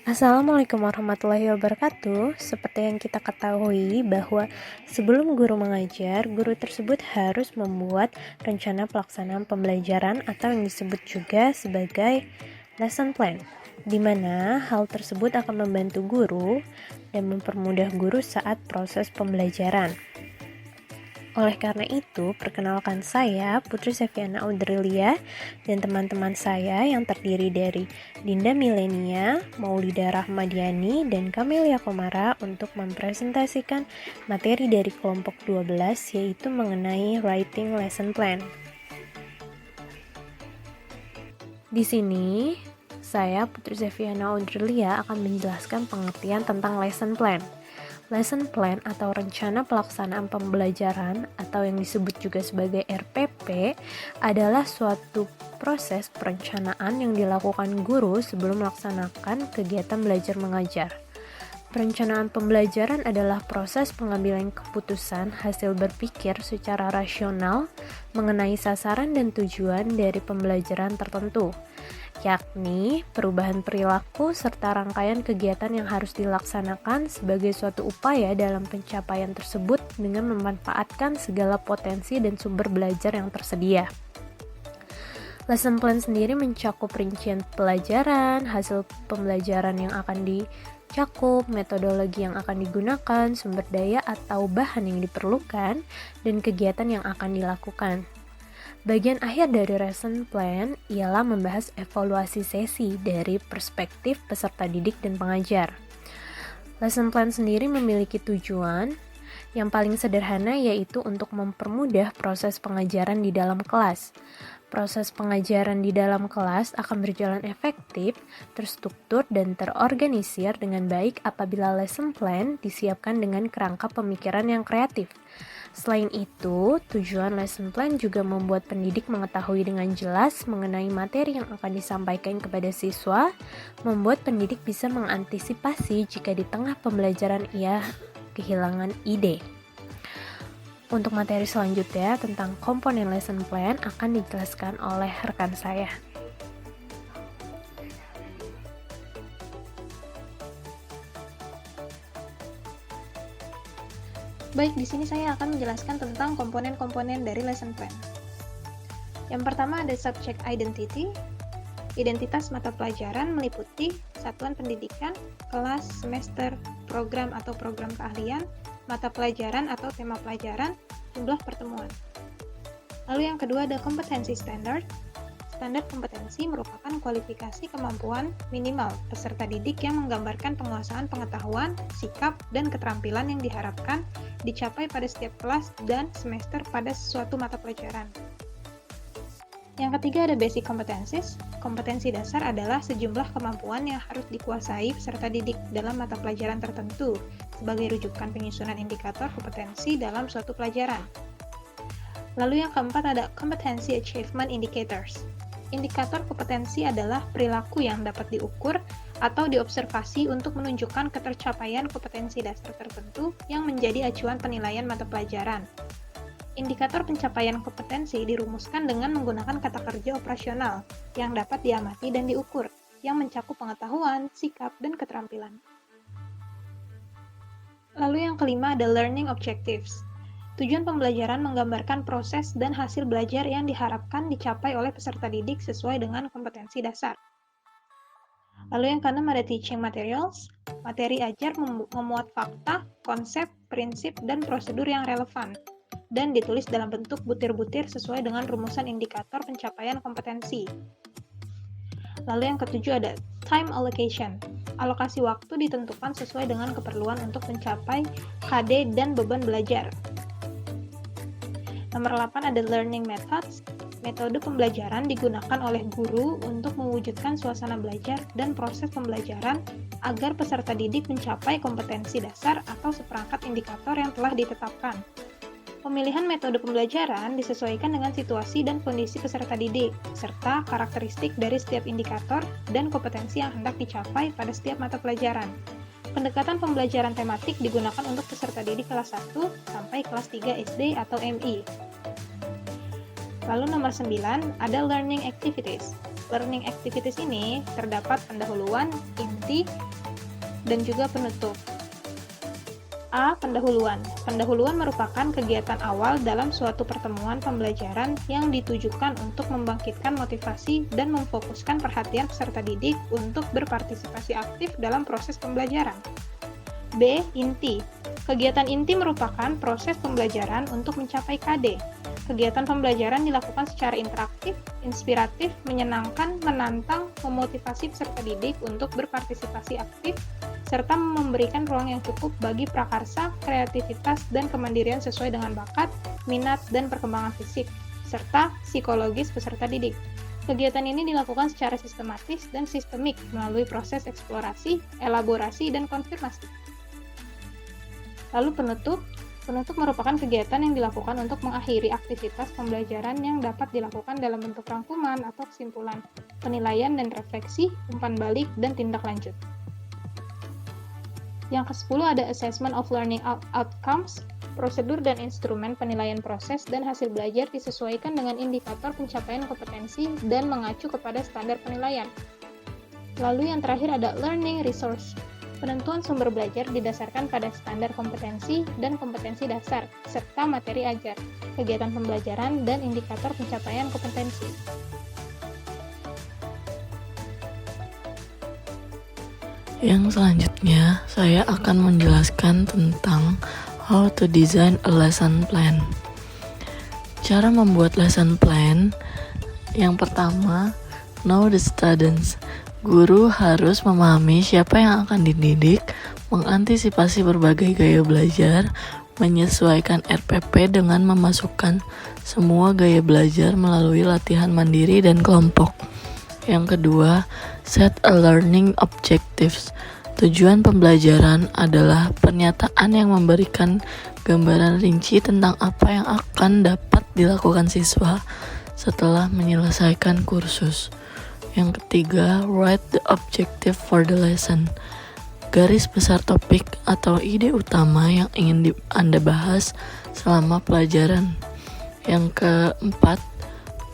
Assalamualaikum warahmatullahi wabarakatuh. Seperti yang kita ketahui bahwa sebelum guru mengajar, guru tersebut harus membuat rencana pelaksanaan pembelajaran atau yang disebut juga sebagai lesson plan, di mana hal tersebut akan membantu guru dan mempermudah guru saat proses pembelajaran. Oleh karena itu, perkenalkan saya Putri Seviana Audrelia dan teman-teman saya yang terdiri dari Dinda Milenia, Maulida Rahmadiani, dan Kamelia Komara untuk mempresentasikan materi dari kelompok 12 yaitu mengenai Writing Lesson Plan. Di sini, saya Putri Seviana Audrelia akan menjelaskan pengertian tentang lesson plan. Lesson plan atau rencana pelaksanaan pembelajaran atau yang disebut juga sebagai RPP adalah suatu proses perencanaan yang dilakukan guru sebelum melaksanakan kegiatan belajar mengajar. Perencanaan pembelajaran adalah proses pengambilan keputusan hasil berpikir secara rasional mengenai sasaran dan tujuan dari pembelajaran tertentu, yakni perubahan perilaku serta rangkaian kegiatan yang harus dilaksanakan sebagai suatu upaya dalam pencapaian tersebut dengan memanfaatkan segala potensi dan sumber belajar yang tersedia. Lesson plan sendiri mencakup rincian pelajaran, hasil pembelajaran yang akan dicakup, metodologi yang akan digunakan, sumber daya atau bahan yang diperlukan, dan kegiatan yang akan dilakukan. Bagian akhir dari lesson plan ialah membahas evaluasi sesi dari perspektif peserta didik dan pengajar. Lesson plan sendiri memiliki tujuan yang paling sederhana yaitu untuk mempermudah proses pengajaran di dalam kelas. Proses pengajaran di dalam kelas akan berjalan efektif, terstruktur, dan terorganisir dengan baik apabila lesson plan disiapkan dengan kerangka pemikiran yang kreatif. Selain itu, tujuan lesson plan juga membuat pendidik mengetahui dengan jelas mengenai materi yang akan disampaikan kepada siswa, membuat pendidik bisa mengantisipasi jika di tengah pembelajaran ia kehilangan ide. Untuk materi selanjutnya tentang komponen lesson plan akan dijelaskan oleh rekan saya. Baik, di sini saya akan menjelaskan tentang komponen-komponen dari lesson plan. Yang pertama ada subject identity. Identitas mata pelajaran meliputi satuan pendidikan, kelas, semester, program atau program keahlian, mata pelajaran atau tema pelajaran, jumlah pertemuan. Lalu yang kedua ada kompetensi standard. Standar kompetensi merupakan kualifikasi kemampuan minimal peserta didik yang menggambarkan penguasaan pengetahuan, sikap, dan keterampilan yang diharapkan dicapai pada setiap kelas dan semester pada suatu mata pelajaran. Yang ketiga ada basic competencies. Kompetensi dasar adalah sejumlah kemampuan yang harus dikuasai peserta didik dalam mata pelajaran tertentu sebagai rujukan penyusunan indikator kompetensi dalam suatu pelajaran. Lalu yang keempat ada competency achievement indicators. Indikator kompetensi adalah perilaku yang dapat diukur atau diobservasi untuk menunjukkan ketercapaian kompetensi dasar tertentu yang menjadi acuan penilaian mata pelajaran. Indikator pencapaian kompetensi dirumuskan dengan menggunakan kata kerja operasional yang dapat diamati dan diukur, yang mencakup pengetahuan, sikap, dan keterampilan. Lalu yang kelima ada learning objectives. Tujuan pembelajaran menggambarkan proses dan hasil belajar yang diharapkan dicapai oleh peserta didik sesuai dengan kompetensi dasar. Lalu yang keenam ada teaching materials. Materi ajar memuat fakta, konsep, prinsip, dan prosedur yang relevan, dan ditulis dalam bentuk butir-butir sesuai dengan rumusan indikator pencapaian kompetensi. Lalu yang ketujuh ada time allocation. Alokasi waktu ditentukan sesuai dengan keperluan untuk mencapai KD dan beban belajar. Nomor 8 ada learning methods. Metode pembelajaran digunakan oleh guru untuk mewujudkan suasana belajar dan proses pembelajaran agar peserta didik mencapai kompetensi dasar atau seperangkat indikator yang telah ditetapkan. Pemilihan metode pembelajaran disesuaikan dengan situasi dan kondisi peserta didik, serta karakteristik dari setiap indikator dan kompetensi yang hendak dicapai pada setiap mata pelajaran. Pendekatan pembelajaran tematik digunakan untuk peserta didik kelas 1 sampai kelas 3 SD atau MI. Lalu nomor 9 ada learning activities. learning activities ini terdapat pendahuluan, inti, dan juga penutup. A. Pendahuluan. Pendahuluan merupakan kegiatan awal dalam suatu pertemuan pembelajaran yang ditujukan untuk membangkitkan motivasi dan memfokuskan perhatian peserta didik untuk berpartisipasi aktif dalam proses pembelajaran. B. Inti. Kegiatan inti merupakan proses pembelajaran untuk mencapai KD. Kegiatan pembelajaran dilakukan secara interaktif, inspiratif, menyenangkan, menantang, memotivasi peserta didik untuk berpartisipasi aktif, serta memberikan ruang yang cukup bagi prakarsa, kreativitas, dan kemandirian sesuai dengan bakat, minat, dan perkembangan fisik, serta psikologis peserta didik. Kegiatan ini dilakukan secara sistematis dan sistemik melalui proses eksplorasi, elaborasi, dan konfirmasi. Lalu penutup. Penutup merupakan kegiatan yang dilakukan untuk mengakhiri aktivitas pembelajaran yang dapat dilakukan dalam bentuk rangkuman atau kesimpulan, penilaian dan refleksi, umpan balik, dan tindak lanjut. Yang ke-10 ada Assessment of Learning Outcomes. Prosedur dan instrumen penilaian proses dan hasil belajar disesuaikan dengan indikator pencapaian kompetensi dan mengacu kepada standar penilaian. Lalu yang terakhir ada Learning Resource. Penentuan sumber belajar didasarkan pada standar kompetensi dan kompetensi dasar, serta materi ajar, kegiatan pembelajaran, dan indikator pencapaian kompetensi. Yang selanjutnya, saya akan menjelaskan tentang how to design a lesson plan. Cara membuat lesson plan, yang pertama, know the students. Guru harus memahami siapa yang akan dididik, mengantisipasi berbagai gaya belajar, menyesuaikan RPP dengan memasukkan semua gaya belajar melalui latihan mandiri dan kelompok. Yang kedua, set a learning objectives. Tujuan pembelajaran adalah pernyataan yang memberikan gambaran rinci tentang apa yang akan dapat dilakukan siswa setelah menyelesaikan kursus. Yang ketiga, write the objective for the lesson. Garis besar topik atau ide utama yang ingin Anda bahas selama pelajaran. Yang keempat,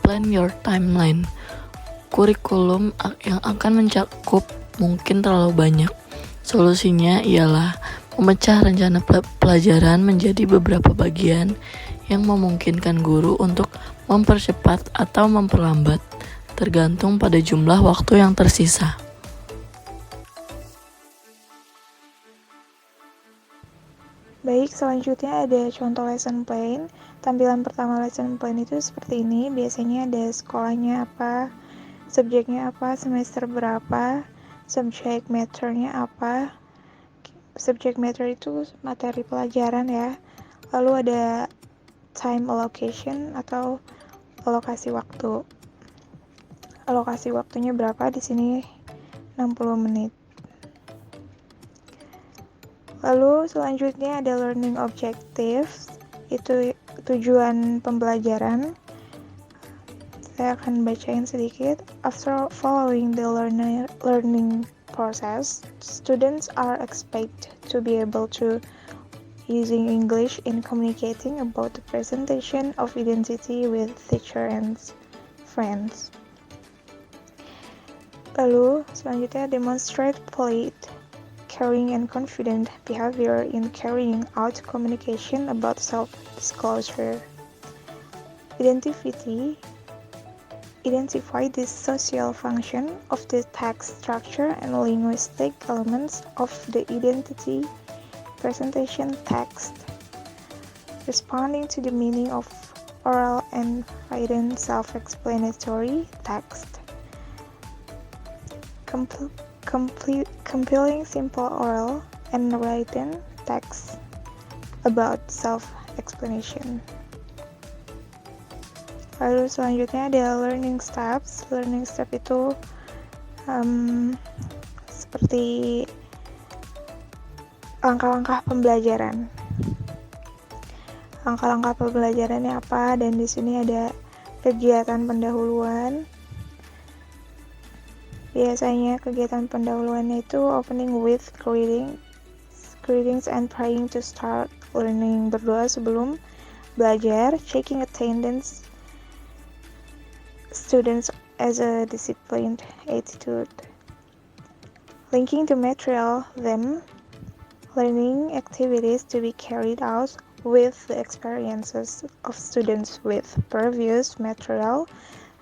plan your timeline. Kurikulum yang akan mencakup mungkin terlalu banyak. Solusinya ialah memecah rencana pelajaran menjadi beberapa bagian yang memungkinkan guru untuk mempercepat atau memperlambat, tergantung pada jumlah waktu yang tersisa. Baik, selanjutnya ada contoh lesson plan. Tampilan pertama lesson plan itu seperti ini. Biasanya ada sekolahnya apa, subjeknya apa, semester berapa, subject matter-nya apa. Subject matter itu materi pelajaran ya. Lalu ada time allocation atau alokasi waktu. Alokasi waktunya berapa? Di sini 60 menit. Lalu selanjutnya ada learning objectives, itu tujuan pembelajaran. Saya akan bacain sedikit. After following the learning process, students are expected to be able to using English in communicating about the presentation of identity with teacher and friends. Lalu selanjutnya demonstrate polite, caring and confident behavior in carrying out communication about self-disclosure. Identify the social function of the text structure and linguistic elements of the identity presentation text, responding to the meaning of oral and written self-explanatory text. Compiling simple oral and written text about self-explanation. Lalu selanjutnya ada learning steps. Learning step itu seperti langkah-langkah pembelajaran. Langkah-langkah pembelajarannya apa? Dan di sini ada kegiatan pendahuluan. Biasanya kegiatan pendahuluannya itu opening with greetings and praying to start learning, berdoa sebelum belajar, checking attendance, students as a disciplined attitude. Linking the material, then learning activities to be carried out with the experiences of students with previous material,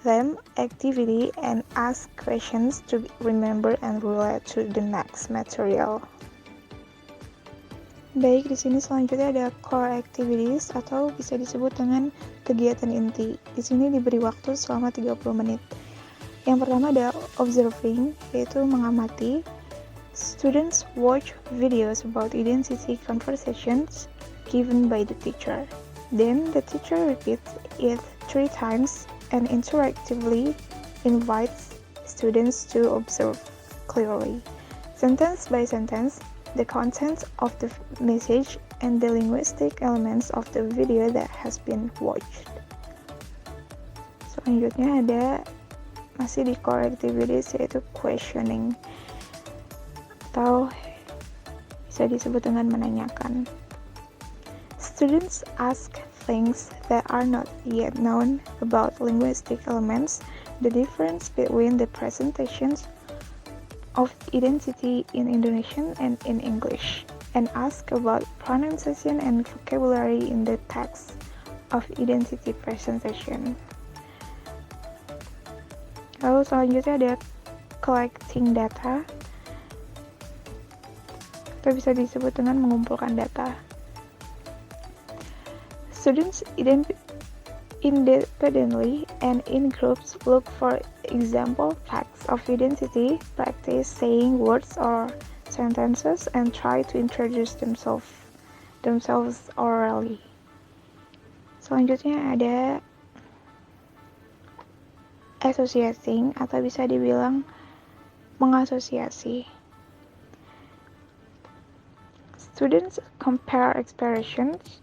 them activity and ask questions to be remembered and relate to the next material. Baik, di sini selanjutnya ada core activities atau bisa disebut dengan kegiatan inti. Di sini diberi waktu selama 30 menit. Yang pertama ada observing, yaitu mengamati. Students watch videos about identity conversations given by the teacher. Then the teacher repeats it 3 times and interactively invites students to observe clearly, sentence by sentence, the contents of the message and the linguistic elements of the video that has been watched. Selanjutnya ada masih di core activities, yaitu questioning atau bisa disebut dengan menanyakan. Students ask things that are not yet known about linguistic elements, the difference between the presentations of identity in Indonesian and in English, and ask about pronunciation and vocabulary in the text of identity presentation. Lalu selanjutnya ada collecting data, atau bisa disebut dengan mengumpulkan data. Students independently and in groups look for example facts of identity, practice saying words or sentences, and try to introduce themselves orally. Selanjutnya ada associating atau bisa dibilang mengasosiasi. Students compare expressions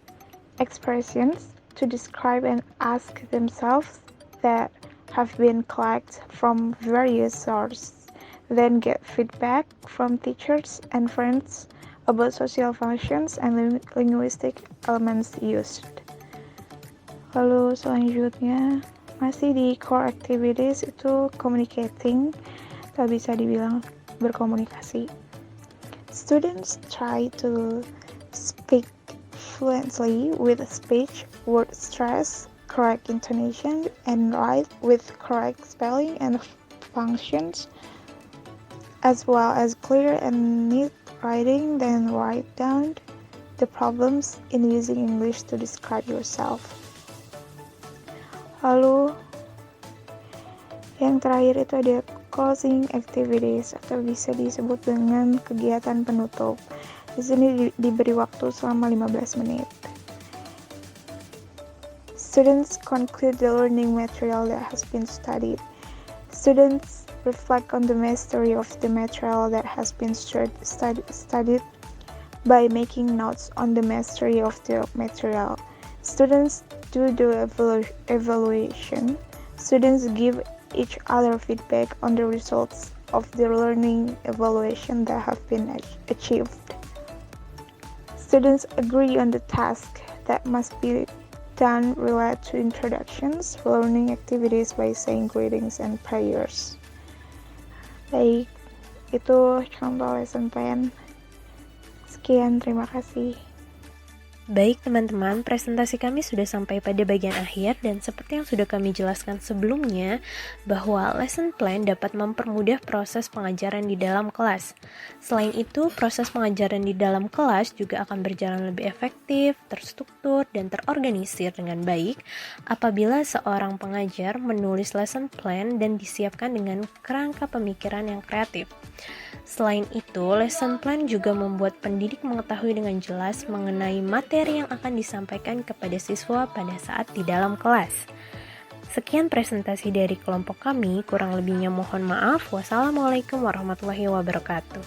to describe and ask themselves that have been collected from various sources, then get feedback from teachers and friends about social functions and linguistic elements used. Lalu selanjutnya masih di core activities, itu communicating atau bisa dibilang berkomunikasi. Students try to speak fluently with speech, word stress, correct intonation, and write with correct spelling and functions, as well as clear and neat writing, then write down the problems in using English to describe yourself. Lalu yang terakhir itu ada closing activities atau bisa disebut dengan kegiatan penutup. Di sini diberi waktu selama 15 menit. Students conclude the learning material that has been studied. Students reflect on the mastery of the material that has been studied by making notes on the mastery of the material. Students do the evaluation. Students give each other feedback on the results of the learning evaluation that have been achieved. Students agree on the task that must be done related to introductions, learning activities by saying greetings and prayers. Baik, itu contoh lesson plan. Sekian, terima kasih. Baik teman-teman, presentasi kami sudah sampai pada bagian akhir dan seperti yang sudah kami jelaskan sebelumnya bahwa lesson plan dapat mempermudah proses pengajaran di dalam kelas. Selain itu, proses pengajaran di dalam kelas juga akan berjalan lebih efektif, terstruktur, dan terorganisir dengan baik apabila seorang pengajar menulis lesson plan dan disiapkan dengan kerangka pemikiran yang kreatif. Selain itu, lesson plan juga membuat pendidik mengetahui dengan jelas mengenai materi yang akan disampaikan kepada siswa pada saat di dalam kelas. Sekian presentasi dari kelompok kami, kurang lebihnya mohon maaf. Wassalamualaikum warahmatullahi wabarakatuh.